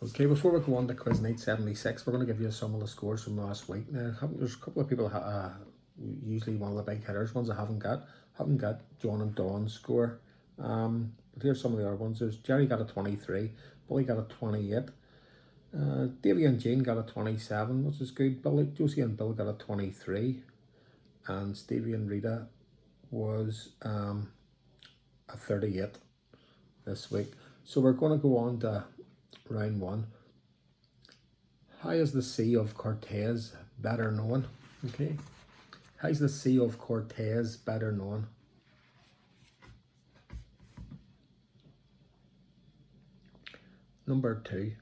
Okay, before we go on to quiz night 76, we're going to give you some of the scores from last week. Now, there's a couple of people, usually one of the big hitters, ones I haven't got John and Dawn's score. But here's some of the other ones. There's Jerry got a 23, Billy got a 28, Davey and Jane got a 27, which is good. Josie and Bill got a 23, and Stevie and Rita was a 38 this week. So we're going to go on to round one. How is the Sea of Cortez better known? Okay. How's the Sea of Cortez better known? Number 2.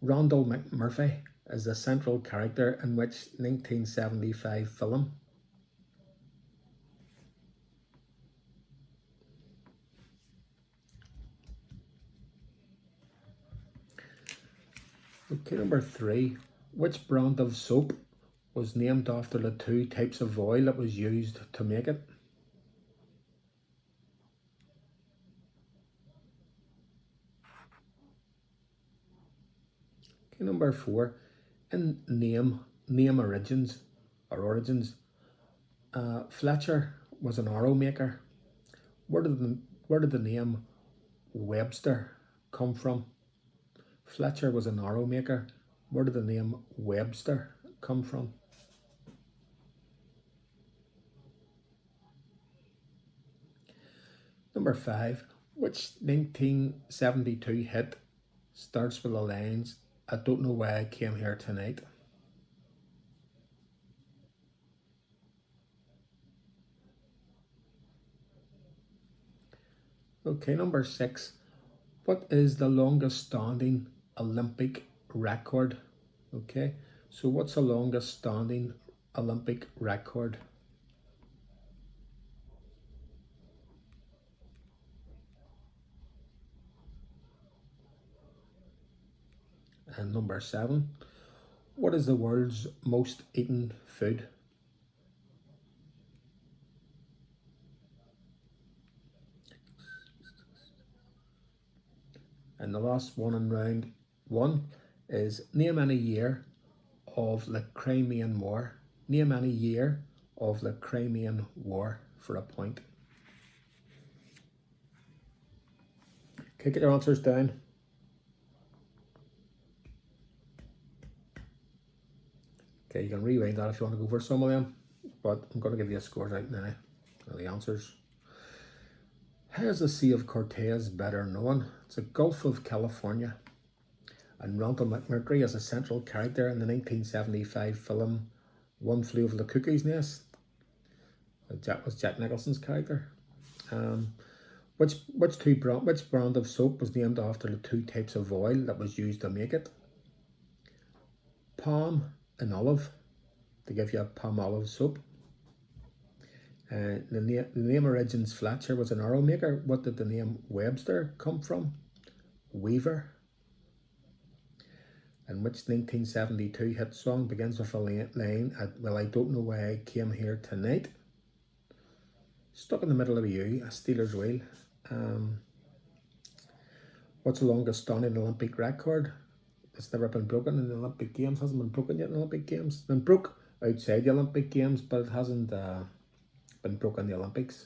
Rondell McMurphy is the central character in which 1975 film? Okay, number 3. Which brand of soap was named after the 2 types of oil that was used to make it? Okay, number 4. In name origins, Fletcher was an arrow maker. Where did the name Webster come from? Fletcher was an arrow maker. Where did the name Webster come from? Number 5. Which 1972 hit starts with the lines, "I don't know why I came here tonight"? Okay, number 6. What is the longest standing Olympic record? Okay, so what's the longest standing Olympic record? And number 7. What is the world's most eaten food? And the last one in round 1 is name any year of the Crimean War. Name any year of the Crimean War for a point. Okay, get your answers down. Okay, you can rewind that if you want to go for some of them, but I'm going to give you a score right now. The answers. How is the Sea of Cortez better known? It's the Gulf of California. And Rondell McMurphy is a central character in the 1975 film One Flew Over the Cuckoo's Nest. That was Jack Nicholson's character. Which brand of soap was named after the 2 types of oil that was used to make it? Palm and olive, to give you a palm olive soap. The name origins Fletcher was an arrow maker. What did the name Webster come from? Weaver. And which 1972 hit song begins with a line, "Well, I don't know why I came here tonight"? Stuck in the Middle of You, A Stealers Wheel. What's the longest standing Olympic record? It's never been broken in the Olympic Games. Hasn't been broken yet in the Olympic Games. It's been broke outside the Olympic Games, but it hasn't been broken in the Olympics.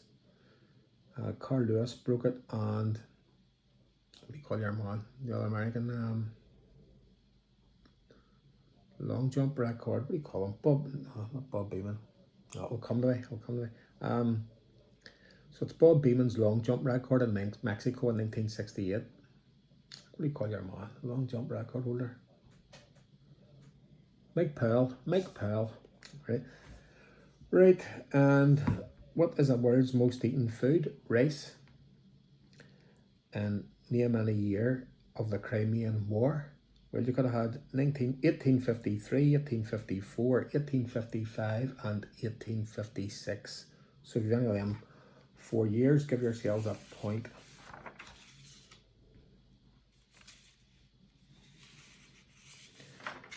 Carl Lewis broke it, and what do you call your man? The other American long jump record. What do you call him? Not Bob Beamon. It'll come to me. So it's Bob Beamon's long jump record in Mexico in 1968. What do you call your man? Long jump record holder. Mike Powell. Right, and what is the world's most eaten food? Rice. And name any year of the Crimean War. Well, you could have had 1853, 1854, 1855 and 1856. So if you've any of them 4 years, give yourselves a point.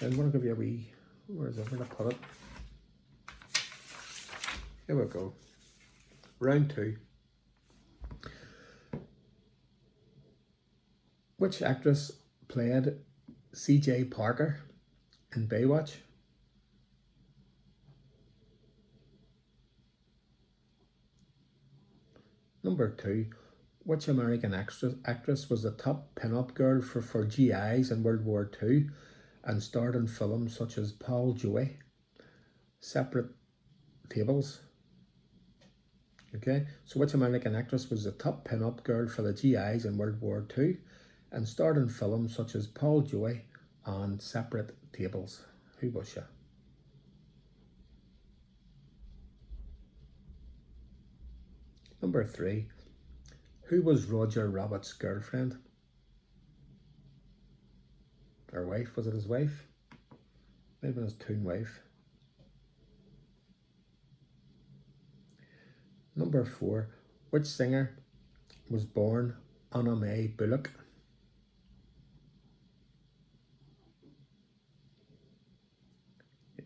I'm going to give you a wee, where is it? Where did I put it? Here we go. Round 2. Which actress played CJ Parker in Baywatch? Number 2, which American actress was the top pin-up girl for GIs in World War II and starred in films such as Paul Joey, Separate Tables? Okay, so which American actress was the top pin-up girl for the GIs in World War II and starred in films such as Paul Joey and Separate Tables? Who was she? Number 3, who was Roger Rabbit's girlfriend? Or wife, was it his wife? Maybe his toon wife. Number 4, which singer was born Anna Mae Bullock?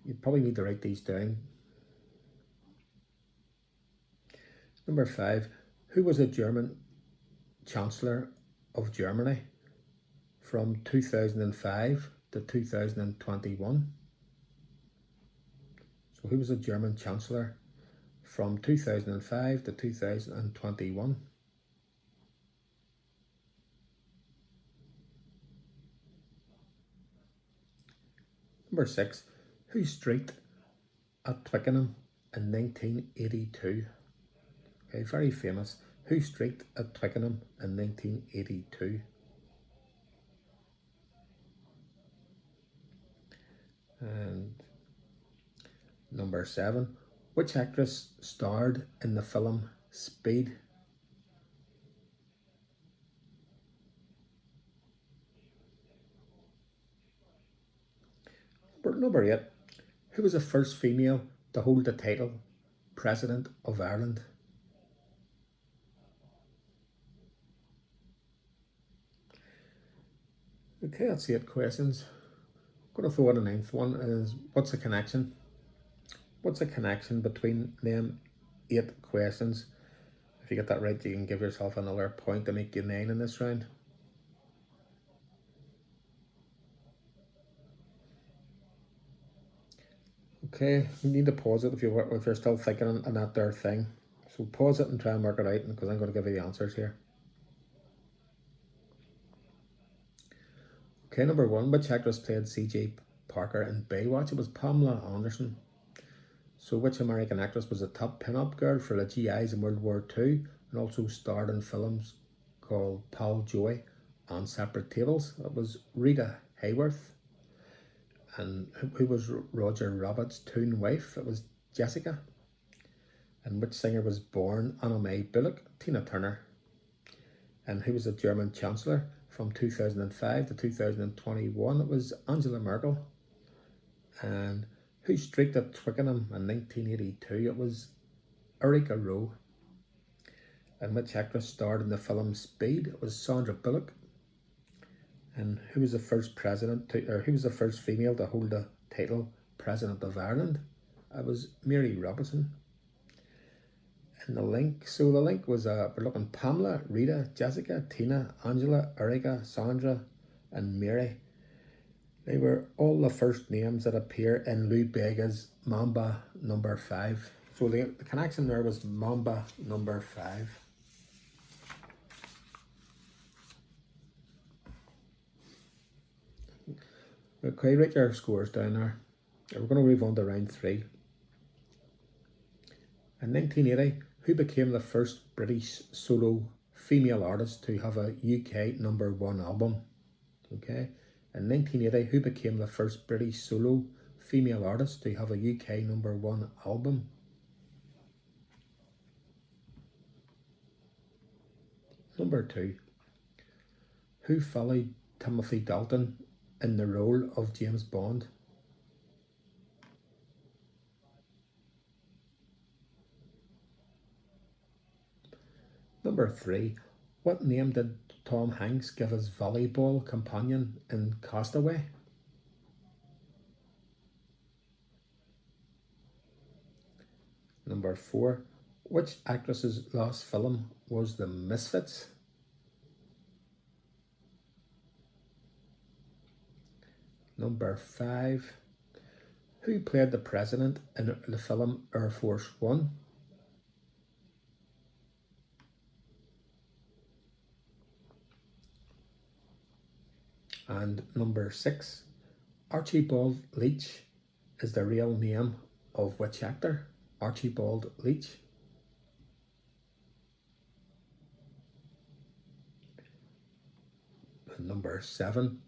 You probably need to write these down. Number 5, who was a German Chancellor of Germany from 2005 to 2021? So who was a German Chancellor from 2005 to 2021? Number 6, who streaked at Twickenham in 1982? Okay, very famous. Who streaked at Twickenham in 1982? And number 7, which actress starred in the film Speed? Number 8, who was the first female to hold the title President of Ireland? Okay, that's 8 questions. I'm going to throw in a 9th one is what's the connection? What's the connection between them 8 questions? If you get that right, you can give yourself another point to make you 9 in this round. Okay, you need to pause it if you're still thinking on that there thing. So pause it and try and work it out because I'm going to give you the answers here. Okay, number 1, which actress played CJ Parker in Baywatch? It was Pamela Anderson. So which American actress was a top pin-up girl for the GIs in World War II and also starred in films called Paul Joey and Separate Tables? It was Rita Hayworth. And who was Roger Rabbit's toon wife? It was Jessica. And which singer was born Anna Mae Bullock? Tina Turner. And who was the German Chancellor from 2005 to 2021? It was Angela Merkel. And who streaked at Twickenham in 1982? It was Erica Rowe. And which actress starred in the film Speed? It was Sandra Bullock. And who was the first who was the first female to hold the title President of Ireland? It was Mary Robinson. And the link, so the link was we're looking Pamela, Rita, Jessica, Tina, Angela, Erica, Sandra, and Mary. They were all the first names that appear in Lou Bega's Mamba number 5. So the connection there was Mamba number 5. Okay, write your scores down there. We're going to move on to round 3. In 1980, who became the first British solo female artist to have a UK number 1 album? Okay, in 1980, who became the first British solo female artist to have a UK number 1 album? Number 2, who followed Timothy Dalton in the role of James Bond? Number 3, what name did Tom Hanks give his volleyball companion in Castaway? Number 4, which actress's last film was The Misfits? Number 5. Who played the president in the film Air Force One? And number 6. Archibald Leach is the real name of which actor? Archibald Leach. And number 7.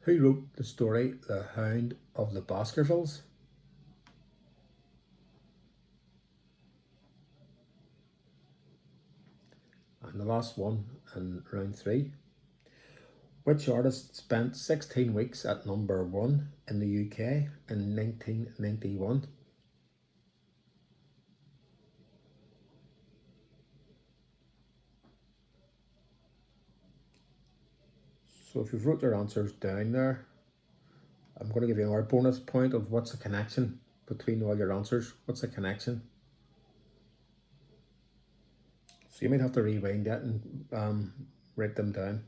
Who wrote the story The Hound of the Baskervilles? And the last one in round 3. Which artist spent 16 weeks at number 1 in the UK in 1991? So if you've wrote your answers down there, I'm going to give you our bonus point of what's the connection between all your answers. What's the connection? So you might have to rewind that and write them down.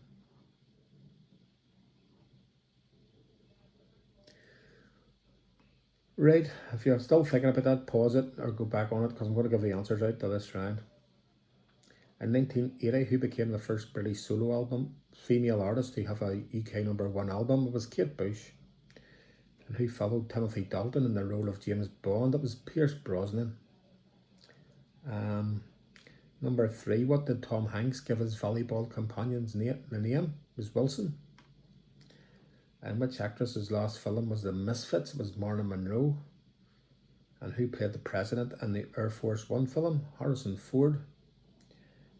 Right, if you're still thinking about that, pause it or go back on it because I'm going to give the answers out to this round. In 1980, who became the first British solo album female artist to have a UK number 1 album? It was Kate Bush. And who followed Timothy Dalton in the role of James Bond? It was Pierce Brosnan. Number 3, what did Tom Hanks give his volleyball companion's name? The name was Wilson. And which actress's last film was The Misfits? It was Marilyn Monroe. And who played the president in the Air Force One film? Harrison Ford.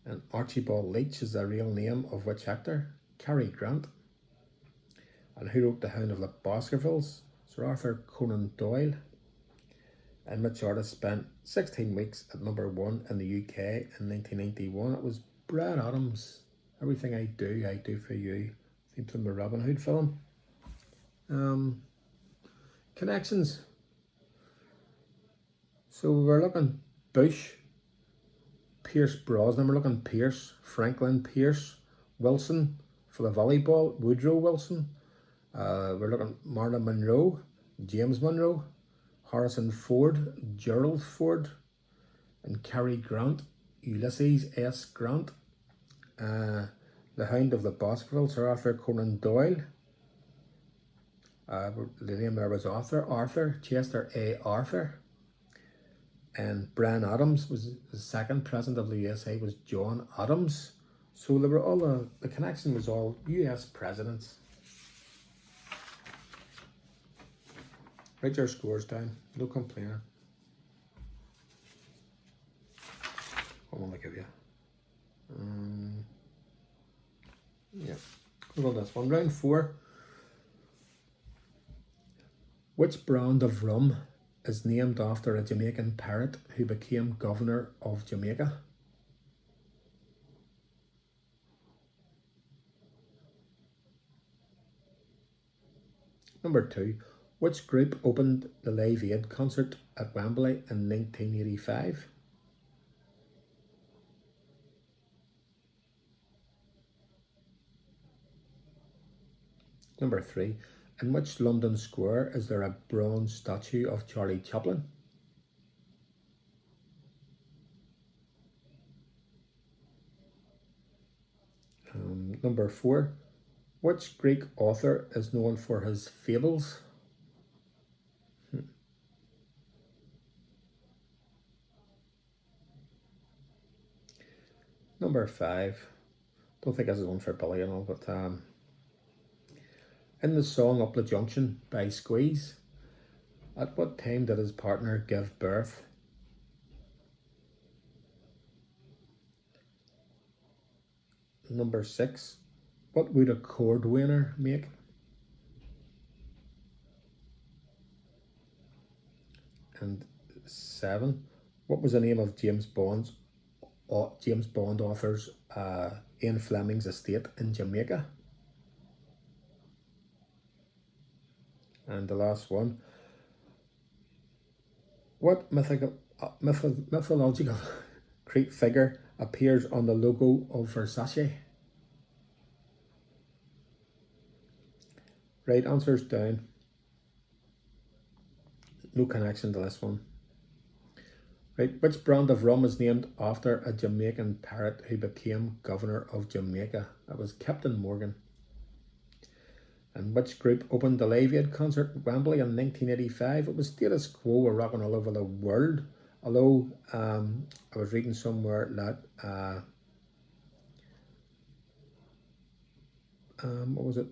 And Archibald Leach is the real name of which actor? Cary Grant. And who wrote The Hound of the Baskervilles? Sir Arthur Conan Doyle. And which artist spent 16 weeks at number 1 in the UK in 1991? It was Brad Adams. Everything I Do for You. Theme from the Robin Hood film. Connections. So we're looking Bush, Pierce Brosnan, we're looking Pierce, Franklin Pierce, Wilson for the volleyball, Woodrow Wilson. We're looking Marilyn Monroe, James Monroe, Harrison Ford, Gerald Ford, and Cary Grant, Ulysses S. Grant. The Hound of the Baskervilles, Sir Arthur Conan Doyle. The name there was Arthur, Chester A. Arthur. And Bryan Adams was the second president of the USA, was John Adams. So they were all the connection was all US presidents. Write your scores down, no complaining. What will I give you? Yeah, we'll go this one. Round 4. Which brand of rum is named after a Jamaican pirate who became governor of Jamaica? Number 2. Which group opened the Live Aid concert at Wembley in 1985? Number 3. In which London square is there a bronze statue of Charlie Chaplin? Number 4. Which Greek author is known for his fables? Number 5. Don't think this is one for Billy and all, but in the song Up the Junction by Squeeze, at what time did his partner give birth? Number 6. What would a cordwainer make? And 7. What was the name of James Bond author's Ian Fleming's estate in Jamaica? And the last one. What mythological Greek figure appears on the logo of Versace? Right answers down. no connection to this one. Right, which brand of rum is named after a Jamaican pirate who became governor of Jamaica? That was Captain Morgan. And which group opened the Live Aid concert at Wembley in 1985? It was Status Quo were rocking all over the world. Although I was reading somewhere that what was it?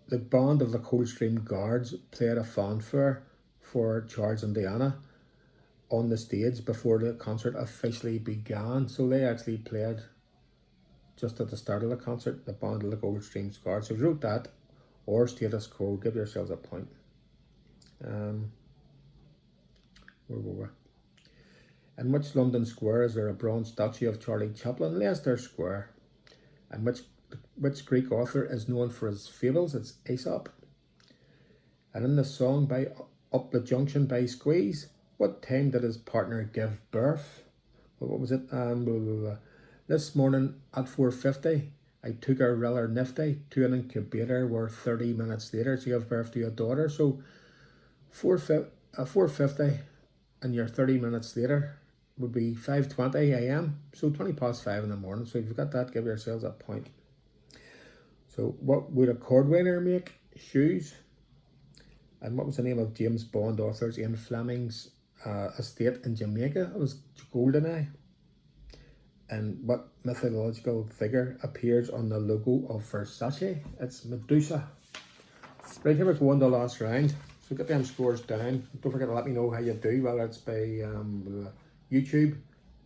The band of the Coldstream Guards played a fanfare for Charles and Diana on the stage before the concert officially began. So they actually played just at the start of the concert, the band of the Coldstream Guards. So if you wrote that or Status Quo, give yourselves a point. Where were we? In which London square is there a bronze statue of Charlie Chaplin? Leicester Square. And which Greek author is known for his fables? It's Aesop. And in the song by Up the Junction by Squeeze, what time did his partner give birth? What was it? This morning at 4:50, I took her rather nifty to an incubator where 30 minutes later she gave birth to a daughter. So 4:50 and you're 30 minutes later would be 5:20 a.m. So 20 past 5 in the morning. So if you've got that, give yourselves a point. So what would a cordwainer make? Shoes. And what was the name of James Bond author's Ian Fleming's estate in Jamaica? It was Goldeneye. And what mythological figure appears on the logo of Versace? It's Medusa. Right, here we go on the last round. So get them scores down. Don't forget to let me know how you do, whether it's by YouTube,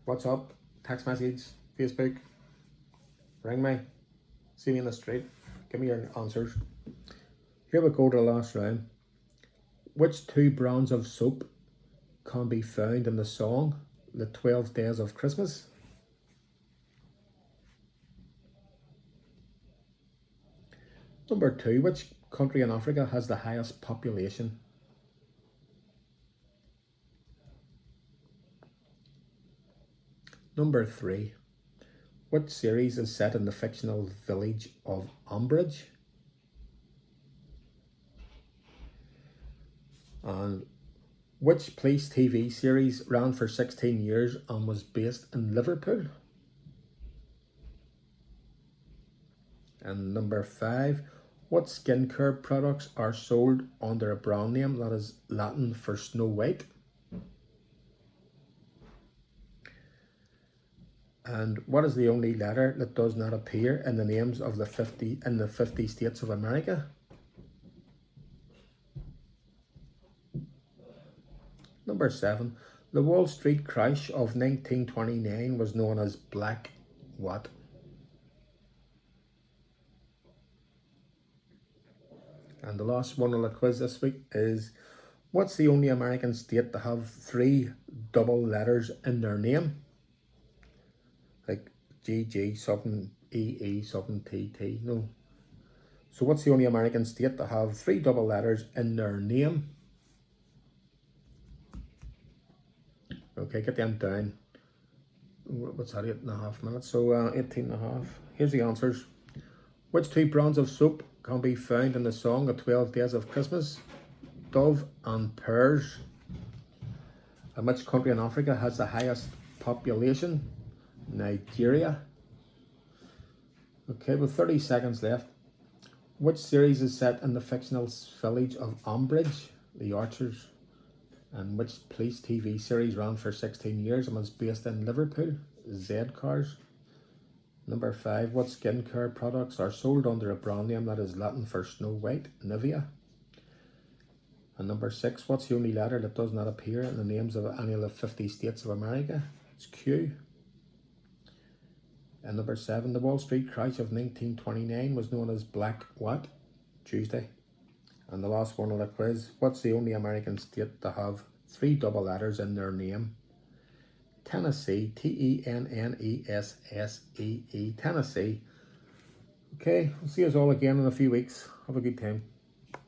WhatsApp, text message, Facebook. Ring me. See me in the street. Give me your answers. Here we go to the last round. Which two brands of soap can be found in the song The 12 Days of Christmas? Number 2, which country in Africa has the highest population? Number 3, which series is set in the fictional village of Umbridge? And which police TV series ran for 16 years and was based in Liverpool? And number 5, what skincare products are sold under a brand name that is Latin for Snow White? And what is the only letter that does not appear in the names of the 50 states of America? Number 7, the Wall Street crash of 1929 was known as Black what? And the last one on the quiz this week is, what's the only American state to have 3 double letters in their name? Like GG something, EE something, TT, no. So what's the only American state to have 3 double letters in their name? Okay, get them down. What's that, 8.5 minutes? So 18.5. Here's the answers. Which 2 brands of soap can be found in the song The 12 Days of Christmas? Dove and Pears. And which country in Africa has the highest population? Nigeria. Okay, with 30 seconds left. Which series is set in the fictional village of Umbridge? The Archers. And which police TV series ran for 16 years and was based in Liverpool? Z Cars. Number 5, what skincare products are sold under a brand name that is Latin for Snow White? Nivea. And number 6, what's the only letter that does not appear in the names of any of the 50 states of America? It's Q. And number 7, the Wall Street crash of 1929 was known as Black what? Tuesday. And the last one on the quiz, what's the only American state to have 3 double letters in their name? Tennessee, Tennessee. Tennessee. Okay, we'll see us all again in a few weeks. Have a good time.